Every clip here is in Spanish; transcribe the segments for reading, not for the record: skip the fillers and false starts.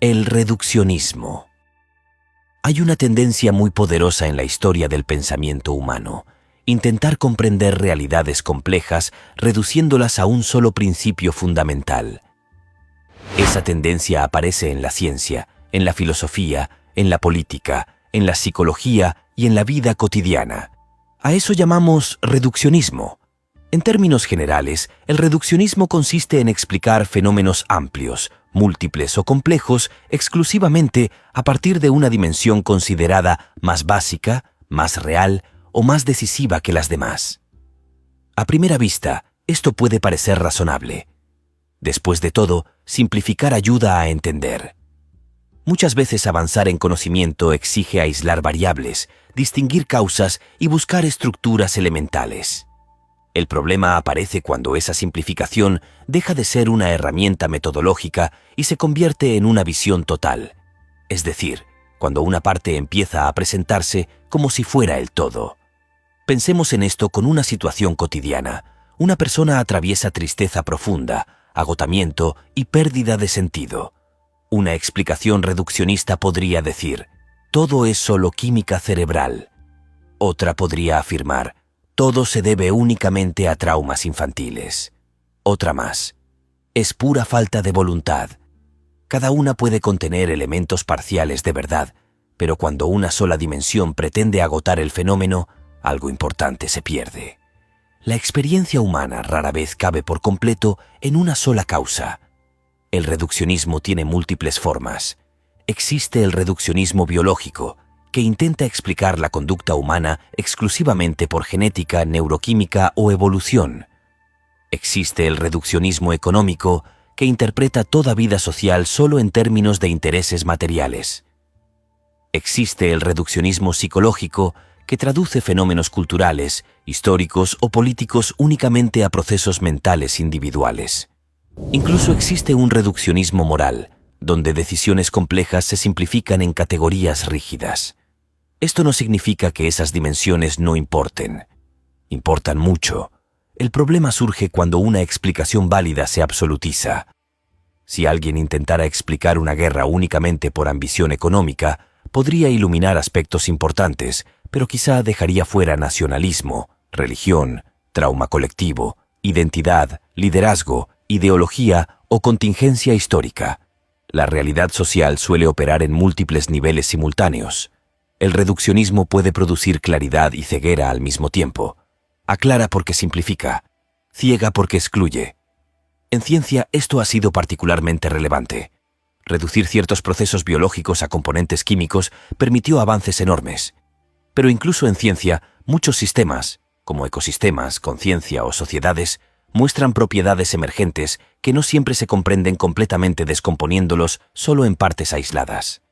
El reduccionismo. Hay una tendencia muy poderosa en la historia del pensamiento humano: intentar comprender realidades complejas reduciéndolas a un solo principio fundamental. Esa tendencia aparece en la ciencia, en la filosofía, en la política, en la psicología y en la vida cotidiana. A eso llamamos reduccionismo. En términos generales, el reduccionismo consiste en explicar fenómenos amplios, múltiples o complejos exclusivamente a partir de una dimensión considerada más básica, más real o más decisiva que las demás. A primera vista, esto puede parecer razonable. Después de todo, simplificar ayuda a entender. Muchas veces avanzar en conocimiento exige aislar variables, distinguir causas y buscar estructuras elementales. El problema aparece cuando esa simplificación deja de ser una herramienta metodológica y se convierte en una visión total, es decir, cuando una parte empieza a presentarse como si fuera el todo. Pensemos en esto con una situación cotidiana. Una persona atraviesa tristeza profunda, agotamiento y pérdida de sentido. Una explicación reduccionista podría decir: todo es solo química cerebral. Otra podría afirmar: todo se debe únicamente a traumas infantiles. Otra más: es pura falta de voluntad. Cada una puede contener elementos parciales de verdad, pero cuando una sola dimensión pretende agotar el fenómeno, algo importante se pierde. La experiencia humana rara vez cabe por completo en una sola causa. El reduccionismo tiene múltiples formas. Existe el reduccionismo biológico, que intenta explicar la conducta humana exclusivamente por genética, neuroquímica o evolución. Existe el reduccionismo económico, que interpreta toda vida social solo en términos de intereses materiales. Existe el reduccionismo psicológico, que traduce fenómenos culturales, históricos o políticos únicamente a procesos mentales individuales. Incluso existe un reduccionismo moral, donde decisiones complejas se simplifican en categorías rígidas. Esto no significa que esas dimensiones no importen. Importan mucho. El problema surge cuando una explicación válida se absolutiza. Si alguien intentara explicar una guerra únicamente por ambición económica, podría iluminar aspectos importantes, pero quizá dejaría fuera nacionalismo, religión, trauma colectivo, identidad, liderazgo, ideología o contingencia histórica. La realidad social suele operar en múltiples niveles simultáneos. El reduccionismo puede producir claridad y ceguera al mismo tiempo. Aclara porque simplifica, ciega porque excluye. En ciencia esto ha sido particularmente relevante. Reducir ciertos procesos biológicos a componentes químicos permitió avances enormes. Pero incluso en ciencia, muchos sistemas, como ecosistemas, conciencia o sociedades, muestran propiedades emergentes que no siempre se comprenden completamente descomponiéndolos solo en partes aisladas.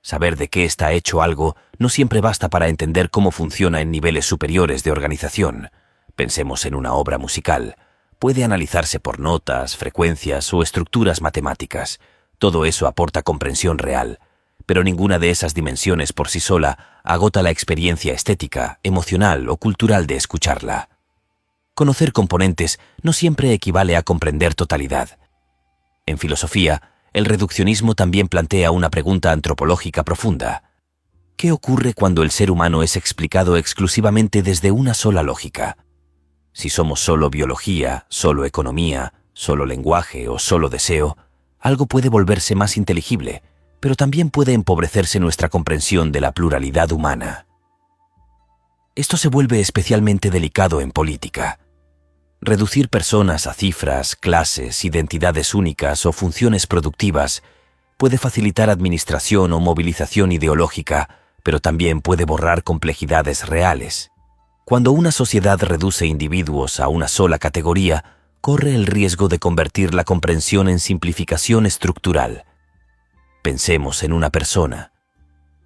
Saber de qué está hecho algo no siempre basta para entender cómo funciona en niveles superiores de organización. Pensemos en una obra musical. Puede analizarse por notas, frecuencias o estructuras matemáticas. Todo eso aporta comprensión real, pero ninguna de esas dimensiones por sí sola agota la experiencia estética, emocional o cultural de escucharla. Conocer componentes no siempre equivale a comprender totalidad. En filosofía, el reduccionismo también plantea una pregunta antropológica profunda. ¿Qué ocurre cuando el ser humano es explicado exclusivamente desde una sola lógica? Si somos solo biología, solo economía, solo lenguaje o solo deseo, algo puede volverse más inteligible, pero también puede empobrecerse nuestra comprensión de la pluralidad humana. Esto se vuelve especialmente delicado en política. Reducir personas a cifras, clases, identidades únicas o funciones productivas puede facilitar administración o movilización ideológica, pero también puede borrar complejidades reales. Cuando una sociedad reduce individuos a una sola categoría, corre el riesgo de convertir la comprensión en simplificación estructural. Pensemos en una persona.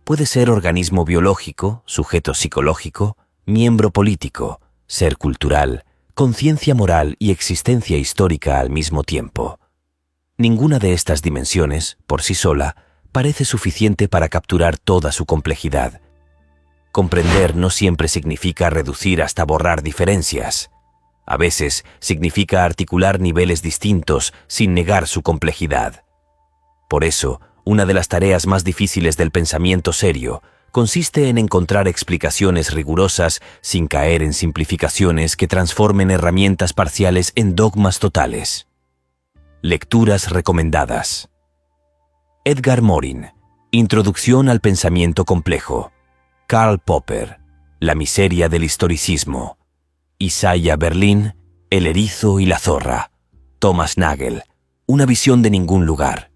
Puede ser organismo biológico, sujeto psicológico, miembro político, ser cultural, conciencia moral y existencia histórica al mismo tiempo. Ninguna de estas dimensiones, por sí sola, parece suficiente para capturar toda su complejidad. Comprender no siempre significa reducir hasta borrar diferencias. A veces significa articular niveles distintos sin negar su complejidad. Por eso, Una de las tareas más difíciles del pensamiento serio consiste en encontrar explicaciones rigurosas sin caer en simplificaciones que transformen herramientas parciales en dogmas totales. Lecturas recomendadas. Edgar Morin, Introducción al pensamiento complejo. Karl Popper, La miseria del historicismo. Isaiah Berlin, El erizo y la zorra. Thomas Nagel, Una visión de ningún lugar.